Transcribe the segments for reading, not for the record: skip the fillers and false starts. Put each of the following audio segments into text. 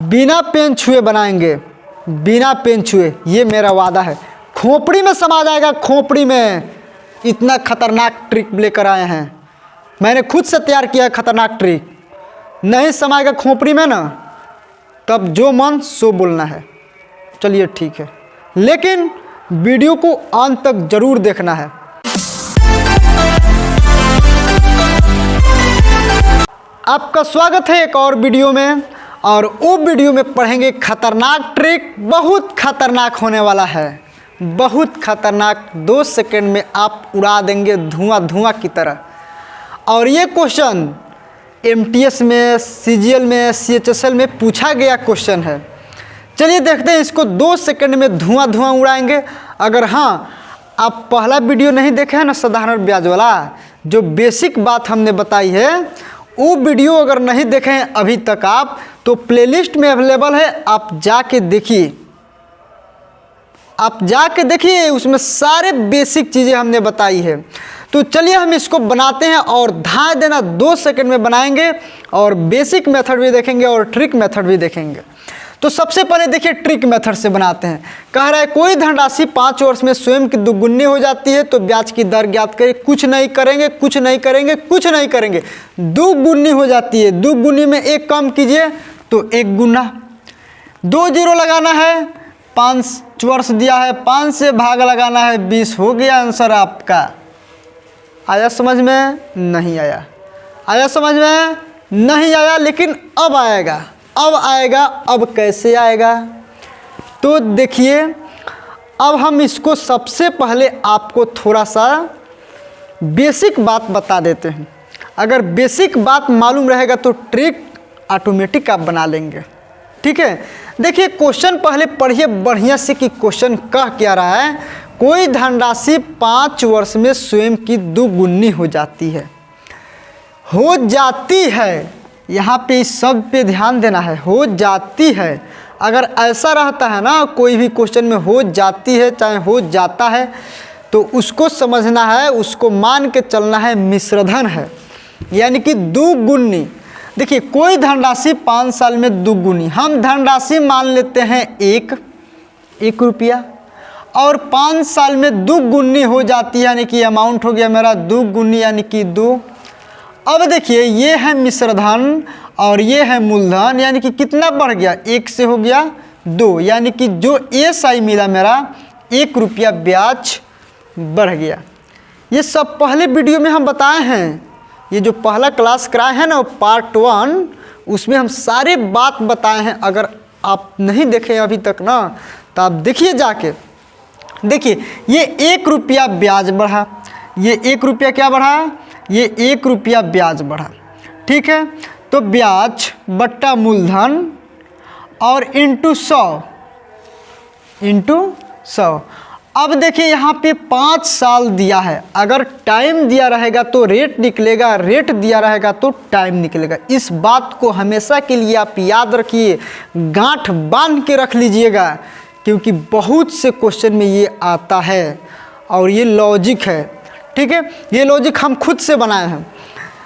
बिना पेन छुए बनाएंगे, बिना पेन छुए, ये मेरा वादा है। खोपड़ी में समा जाएगा, खोपड़ी में। इतना खतरनाक ट्रिक लेकर आए हैं, मैंने खुद से तैयार किया है खतरनाक ट्रिक। नहीं समाएगा खोपड़ी में ना, तब जो मन सो बोलना है। चलिए ठीक है, लेकिन वीडियो को अंत तक जरूर देखना है। आपका स्वागत है एक और वीडियो में, और वो वीडियो में पढ़ेंगे खतरनाक ट्रिक। बहुत खतरनाक होने वाला है, बहुत खतरनाक। 2 सेकंड में आप उड़ा देंगे धुआं धुआं की तरह। और ये क्वेश्चन MTS में, CGL में, CHSL में पूछा गया क्वेश्चन है। चलिए देखते हैं इसको। 2 सेकंड में धुआं धुआं उड़ाएंगे। अगर हाँ आप पहला वीडियो नहीं देखे हैं ना, साधारण ब्याज वाला, जो बेसिक बात हमने बताई है, वो वीडियो अगर नहीं देखे हैं अभी तक आप, तो प्लेलिस्ट में अवेलेबल है, आप जाके देखिए, आप जाके देखिए, उसमें सारे बेसिक चीज़ें हमने बताई है। तो चलिए हम इसको बनाते हैं, और ध्यान देना 2 सेकंड में बनाएंगे, और बेसिक मेथड भी देखेंगे और ट्रिक मेथड भी देखेंगे। तो सबसे पहले देखिए ट्रिक मेथड से बनाते हैं। कह रहा है कोई धनराशि 5 वर्ष में स्वयं की दुगुनी हो जाती है तो ब्याज की दर ज्ञात करें। कुछ नहीं करेंगे, कुछ नहीं करेंगे, कुछ नहीं करेंगे। दुगुनी हो जाती है, दुगुनी में 1 कम कीजिए तो 1 गुना। 2 जीरो लगाना है, 5 वर्ष दिया है, 5 से भाग लगाना है, 20 हो गया आंसर आपका। आया समझ में? नहीं आया। आया समझ में? नहीं आया, लेकिन अब आएगा, अब आएगा। अब कैसे आएगा? तो देखिए, अब हम इसको सबसे पहले आपको थोड़ा सा बेसिक बात बता देते हैं। अगर बेसिक बात मालूम रहेगा तो ट्रिक ऑटोमेटिक आप बना लेंगे। ठीक है, देखिए क्वेश्चन पहले पढ़िए बढ़िया से कि क्वेश्चन कह क्या रहा है। कोई धनराशि 5 वर्ष में स्वयं की दुगुनी हो जाती है। हो जाती है, यहाँ पे इस शब्द पे ध्यान देना है, हो जाती है। अगर ऐसा रहता है ना कोई भी क्वेश्चन में हो जाती है चाहे हो जाता है, तो उसको समझना है, उसको मान के चलना है मिश्रधन है, यानी कि दुगुनी। देखिए कोई धनराशि 5 साल में दुगुनी, हम धनराशि मान लेते हैं 1 रुपया, और 5 साल में दुगुनी हो जाती है, यानी कि अमाउंट हो गया मेरा दुगुनी, यानी कि 2। अब देखिए ये है मिश्रधन और ये है मूलधन, यानी कि कितना बढ़ गया, 1 से हो गया 2, यानी कि जो SI मिला मेरा 1 रुपया ब्याज बढ़ गया। ये सब पहले वीडियो में हम बताए हैं। ये जो पहला क्लास कराए हैं ना पार्ट 1, उसमें हम सारे बात बताए हैं। अगर आप नहीं देखे अभी तक ना, तो आप देखिए जाके। देखिए ये 1 रुपया ब्याज बढ़ा, ये 1 रुपया क्या बढ़ा, ये 1 रुपया ब्याज बढ़ा। ठीक है, तो ब्याज बट्टा मूलधन और इंटू 100। अब देखिए यहाँ पे 5 साल दिया है, अगर टाइम दिया रहेगा तो रेट निकलेगा, रेट दिया रहेगा तो टाइम निकलेगा। इस बात को हमेशा के लिए आप याद रखिए, गांठ बांध के रख लीजिएगा, क्योंकि बहुत से क्वेश्चन में ये आता है और ये लॉजिक है। ठीक है, ये लॉजिक हम खुद से बनाए हैं।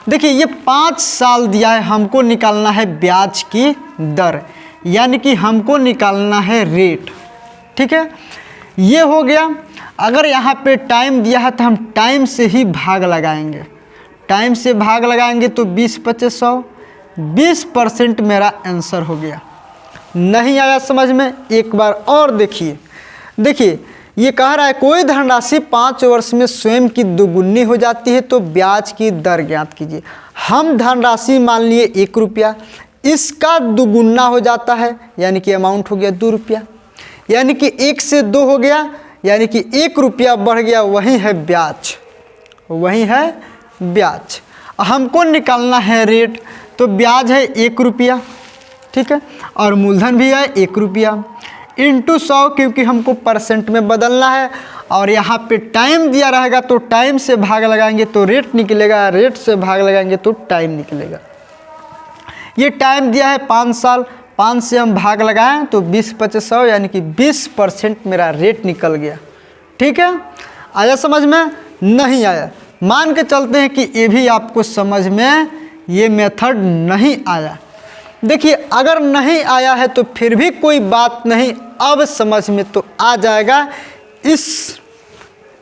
देखिए ये 5 साल दिया है, हमको निकालना है ब्याज की दर, यानी कि हमको निकालना है रेट। ठीक है, ये हो गया। अगर यहाँ पे टाइम दिया है तो हम टाइम से ही भाग लगाएंगे, टाइम से भाग लगाएंगे तो 20 25 100, 20% मेरा आंसर हो गया। नहीं आया समझ में? एक बार और देखिए। देखिए ये कह रहा है कोई धनराशि 5 वर्ष में स्वयं की दुगुनी हो जाती है तो ब्याज की दर ज्ञात कीजिए। हम धनराशि मान लिए 1 रुपया, इसका दुगुना हो जाता है, यानी कि अमाउंट हो गया 2 रुपया, यानी कि 1 से 2 हो गया, यानी कि 1 रुपया बढ़ गया, वही है ब्याज, वही है ब्याज। हमको निकालना है रेट, तो ब्याज है 1 रुपया। ठीक है, और मूलधन भी है 1 रुपया इंटू 100, क्योंकि हमको परसेंट में बदलना है। और यहाँ पे टाइम दिया रहेगा तो टाइम से भाग लगाएंगे तो रेट निकलेगा, रेट से भाग लगाएंगे तो टाइम निकलेगा। ये टाइम दिया है 5 साल, 5 से हम भाग लगाएं तो 20 25 100, यानी कि 20% मेरा रेट निकल गया। ठीक है, आया समझ में? नहीं आया, मान के चलते हैं कि ये भी आपको समझ में ये मेथड नहीं आया। देखिए अगर नहीं आया है तो फिर भी कोई बात नहीं, अब समझ में तो आ जाएगा इस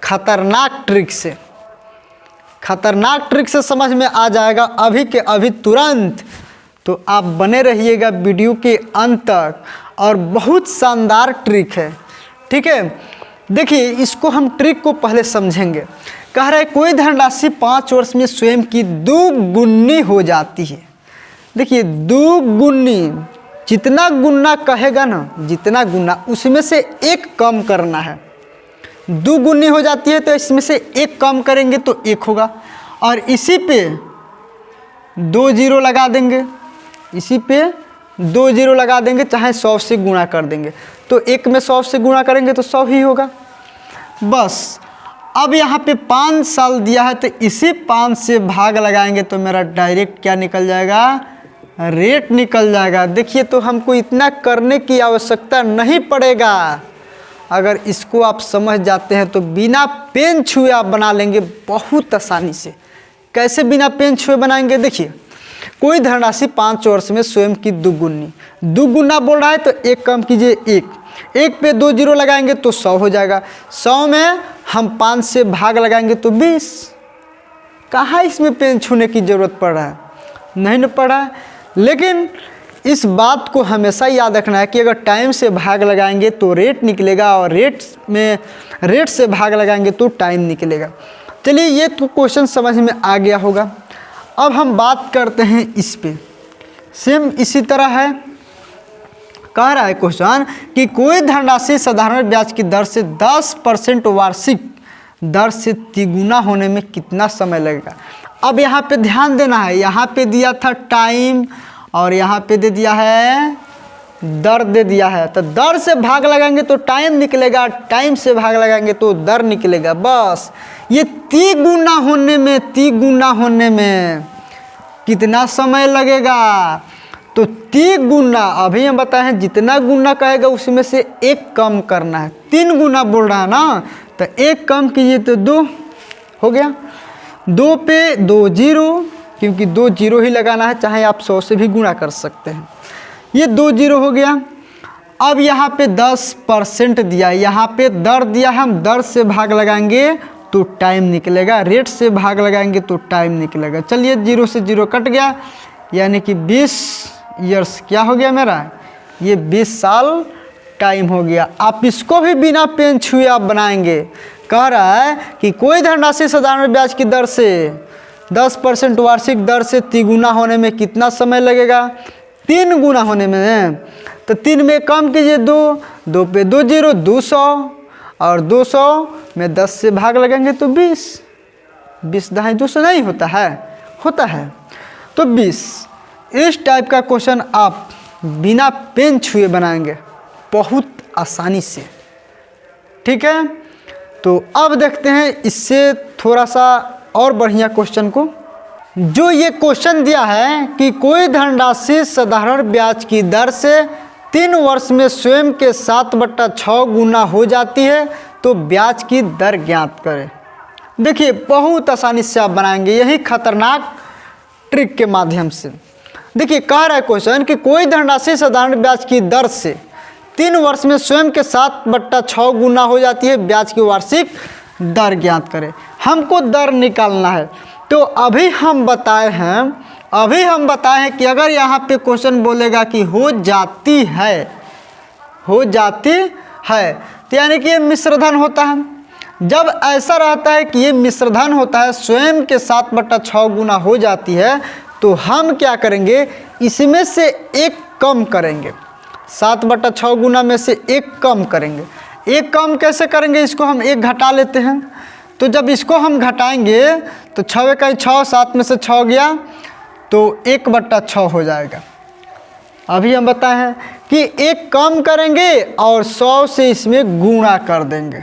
खतरनाक ट्रिक से। खतरनाक ट्रिक से समझ में आ जाएगा अभी के अभी तुरंत। तो आप बने रहिएगा वीडियो के अंत तक, और बहुत शानदार ट्रिक है, ठीक है। देखिए इसको हम ट्रिक को पहले समझेंगे। कह रहा है कोई धनराशि 5 वर्ष में स्वयं की दुगुनी हो जाती है। देखिए दुगुनी, जितना गुना कहेगा ना, जितना गुना उसमें से एक कम करना है। दुगुनी हो जाती है तो इसमें से एक कम करेंगे तो 1 होगा, और इसी पे 2 जीरो लगा देंगे, इसी पे 2 जीरो लगा देंगे, चाहे 100 से गुणा कर देंगे। तो 1 में 100 से गुणा करेंगे तो 100 ही होगा बस। अब यहाँ पे 5 साल दिया है तो इसी 5 से भाग लगाएंगे तो मेरा डायरेक्ट क्या निकल जाएगा, रेट निकल जाएगा। देखिए तो हमको इतना करने की आवश्यकता नहीं पड़ेगा। अगर इसको आप समझ जाते हैं तो बिना पेन छुए आप बना लेंगे बहुत आसानी से। कैसे बिना पेन छुए बनाएंगे? देखिए कोई धनराशि 5 वर्ष में स्वयं की दुगुनी, दुगुना बोल रहा है तो 1 कम कीजिए 1 पे 2 जीरो लगाएंगे तो 100 हो जाएगा। 100 में हम 5 से भाग लगाएंगे तो 20। कहाँ इसमें पेन छूने की ज़रूरत पड़ रहा है? नहीं न पड़ रहा है। लेकिन इस बात को हमेशा याद रखना है कि अगर टाइम से भाग लगाएंगे तो रेट निकलेगा, और रेट से भाग लगाएंगे तो टाइम निकलेगा। चलिए ये तो क्वेश्चन समझ में आ गया होगा। अब हम बात करते हैं इस पे। सेम इसी तरह है, कह रहा है क्वेश्चन कि कोई धनराशि साधारण ब्याज की दर से 10% वार्षिक दर से तिगुना होने में कितना समय लगेगा। अब यहाँ पे ध्यान देना है, यहाँ पे दिया था टाइम और यहाँ पे दे दिया है दर दे दिया है। तो दर से भाग लगाएंगे तो टाइम निकलेगा, टाइम से भाग लगाएंगे तो दर निकलेगा। बस ये तिगुना होने में कितना समय लगेगा? तो तिगुना, अभी हम बताए हैं जितना गुना कहेगा उसमें से 1 कम करना है। 3 गुना बोल रहा है ना, तो 1 कम कीजिए तो 2 हो गया। 2 पे 2 जीरो, क्योंकि 2 जीरो ही लगाना है, चाहे आप 100 से भी गुणा कर सकते हैं। ये 2 जीरो हो गया। अब यहाँ पे 10% दिया, यहाँ पे दर दिया है, हम दर से भाग लगाएंगे तो टाइम निकलेगा, रेट से भाग लगाएंगे तो टाइम निकलेगा। चलिए 0 से 0 कट गया, यानी कि 20 ईयर्स क्या हो गया मेरा, ये 20 साल टाइम हो गया। आप इसको भी बिना पेन छुए आप बनाएंगे। कह रहा है कि कोई धनराशि साधारण ब्याज की दर से 10% वार्षिक दर से तिगुना होने में कितना समय लगेगा? 3 गुना होने में। तो 3 में कम कीजिए 2 पे 2 जीरो 200, और 200 में 10 से भाग लगेंगे तो 20 दहाई 200 नहीं होता है, होता है तो 20। इस टाइप का क्वेश्चन आप बिना पेन छुए बनाएंगे बहुत आसानी से, ठीक है। तो अब देखते हैं इससे थोड़ा सा और बढ़िया क्वेश्चन को। जो ये क्वेश्चन दिया है कि कोई धनराशि साधारण ब्याज की दर से 3 वर्ष में स्वयं के 7/6 गुना हो जाती है, तो ब्याज की दर ज्ञात करें। देखिए बहुत आसानी से आप बनाएंगे यही खतरनाक ट्रिक के माध्यम से। देखिए कह रहा है क्वेश्चन कि कोई धनराशि साधारण ब्याज की दर से 3 वर्ष में स्वयं के 7/6 गुना हो जाती है, ब्याज की वार्षिक दर ज्ञात करें। हमको दर निकालना है। तो अभी हम बताए हैं कि अगर यहाँ पे क्वेश्चन बोलेगा कि हो जाती है, तो यानी कि ये मिश्रधन होता है। जब ऐसा रहता है कि ये मिश्रधन होता है, स्वयं के 7/6 गुना हो जाती है, तो हम क्या करेंगे, इसमें से 1 कम करेंगे। 7/6 गुना में से 1 कम करेंगे। 1 कम कैसे करेंगे? इसको हम 1 घटा लेते हैं। तो जब इसको हम घटाएंगे तो 6 का 6, 7 में से 6 गया तो 1/6 हो जाएगा। अभी हम बताए हैं कि 1 कम करेंगे और 100 से इसमें गुणा कर देंगे।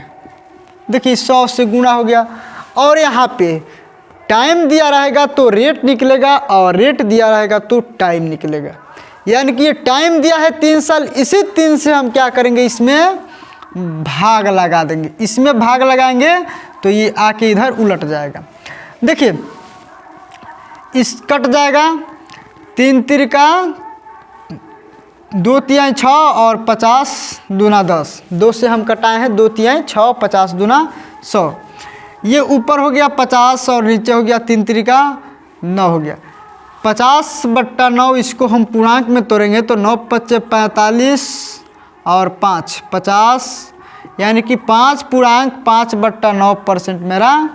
देखिए 100 से गुणा हो गया, और यहाँ पे टाइम दिया रहेगा तो रेट निकलेगा, और रेट दिया रहेगा तो टाइम निकलेगा। यानी कि ये टाइम दिया है 3 साल, इसी 3 से हम क्या करेंगे, इसमें भाग लगा देंगे। इसमें भाग लगाएंगे तो ये आके इधर उलट जाएगा। देखिए इस कट जाएगा, 3 तिरका 2 तिहाई 6 और 50 दूना 10, 2 से हम कटाए हैं 2 तिहाई 6, 50 दूना 100। ये ऊपर हो गया 50 और नीचे हो गया 3 तिरिका 9 हो गया। 50/9 इसको हम पूर्णांक में तोड़ेंगे तो 9 × 5 = 45 और 5 50, यानी कि 5 पूर्णांक 5/9% मेरा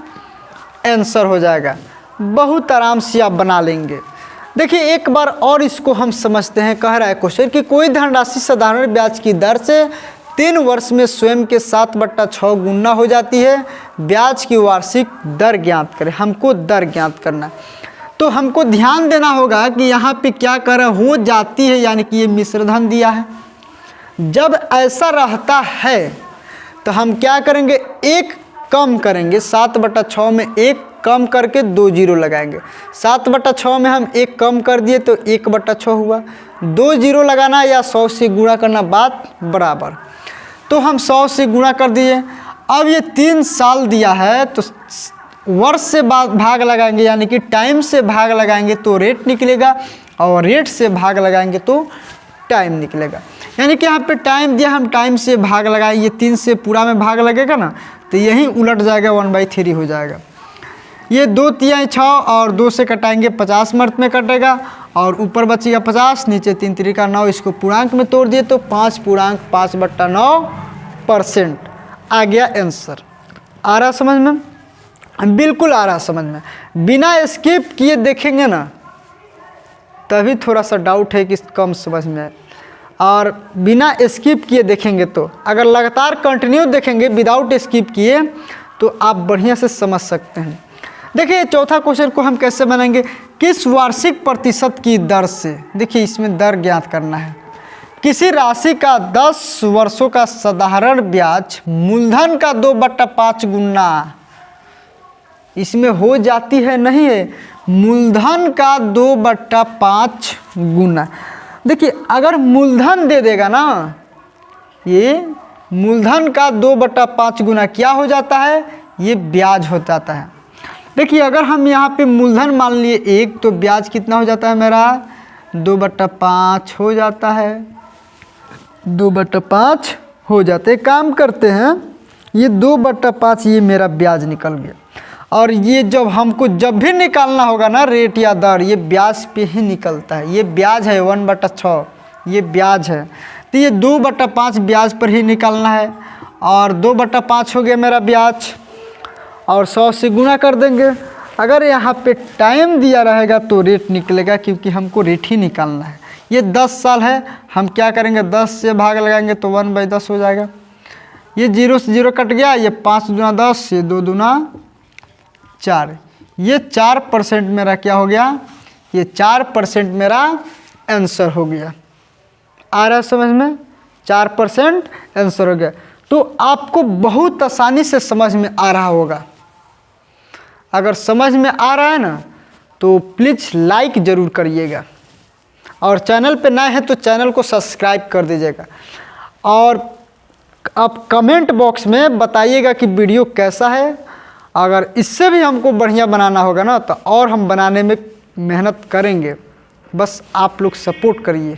आंसर हो जाएगा। बहुत आराम से आप बना लेंगे। देखिए एक बार और इसको हम समझते हैं। कह रहा है क्वेश्चन कि कोई धनराशि साधारण ब्याज की दर से 3 वर्ष में स्वयं के 7/6 गुना हो जाती है। ब्याज की वार्षिक दर ज्ञात करें। हमको दर ज्ञात करना है, तो हमको ध्यान देना होगा कि यहाँ पे क्या कर रहे हो जाती है, यानी कि ये मिश्रधन दिया है। जब ऐसा रहता है तो हम क्या करेंगे, एक कम करेंगे। 7/6 में 1 कम करके 2 जीरो लगाएंगे। 7/6 में हम 1 कम कर दिए तो 1/6 हुआ। 2 जीरो लगाना या 100 से गुणा करना, बात बराबर। तो हम 100 से गुणा कर दिए। अब ये 3 साल दिया है तो वर्ष से भाग लगाएंगे, यानी कि टाइम से भाग लगाएंगे तो रेट निकलेगा, और रेट से भाग लगाएंगे तो टाइम निकलेगा। यानी कि यहाँ पे टाइम दिया, हम टाइम से भाग लगाए, ये 3 से पूरा में भाग लगेगा ना, तो यही उलट जाएगा, 1/3 हो जाएगा। ये 2 तिहाई 6 और 2 से कटाएंगे 50 मर्त में कटेगा, और ऊपर बचेगा 50, नीचे 3 तिरिका 9, इसको पूर्णांक में तोड़ दिए तो 5 पूर्णांक 5/9% आ गया आंसर। आ रहा समझ में? बिल्कुल आ रहा समझ में। बिना स्किप किए देखेंगे ना तभी थोड़ा सा डाउट है कि कम समझ में आए, और बिना स्किप किए देखेंगे तो, अगर लगातार कंटिन्यू देखेंगे विदाउट स्किप किए तो आप बढ़िया से समझ सकते हैं। देखिए चौथा क्वेश्चन को हम कैसे बनाएंगे, किस वार्षिक प्रतिशत की दर से। देखिए इसमें दर ज्ञात करना है। किसी राशि का 10 वर्षों का साधारण ब्याज मूलधन का 2/5 गुना इसमें हो जाती है, नहीं है, मूलधन का 2/5 गुना। देखिए अगर मूलधन दे देगा ना, ये मूलधन का 2/5 गुना क्या हो जाता है, ये ब्याज हो जाता है। देखिए अगर हम यहाँ पे मूलधन मान लिए 1 तो ब्याज कितना हो जाता है मेरा, 2/5 हो जाता है, 2/5 हो जाते हैं। काम करते हैं, ये 2/5 ये मेरा ब्याज निकल गया, और ये जब हमको जब भी निकालना होगा ना रेट या दर, ये ब्याज पे ही निकलता है। ये ब्याज है 1/6, ये ब्याज है, तो ये 2/5 ब्याज पर ही निकालना है, और 2/5 हो गया मेरा ब्याज, और 100 से गुणा कर देंगे। अगर यहाँ पे टाइम दिया रहेगा तो रेट निकलेगा, क्योंकि हमको रेट ही निकालना है। ये 10 साल है, हम क्या करेंगे 10 से भाग लगाएंगे तो 1/10 हो जाएगा। ये 0 से 0 कट गया, ये 5 दूना 10, ये 2 दूना 4, ये 4% मेरा क्या हो गया, ये 4% मेरा आंसर हो गया। आ रहा है समझ में, 4% आंसर हो गया। तो आपको बहुत आसानी से समझ में आ रहा होगा। अगर समझ में आ रहा है ना तो प्लीज़ लाइक ज़रूर करिएगा, और चैनल पे नए हैं तो चैनल को सब्सक्राइब कर दीजिएगा, और आप कमेंट बॉक्स में बताइएगा कि वीडियो कैसा है। अगर इससे भी हमको बढ़िया बनाना होगा ना तो और हम बनाने में मेहनत करेंगे, बस आप लोग सपोर्ट करिए।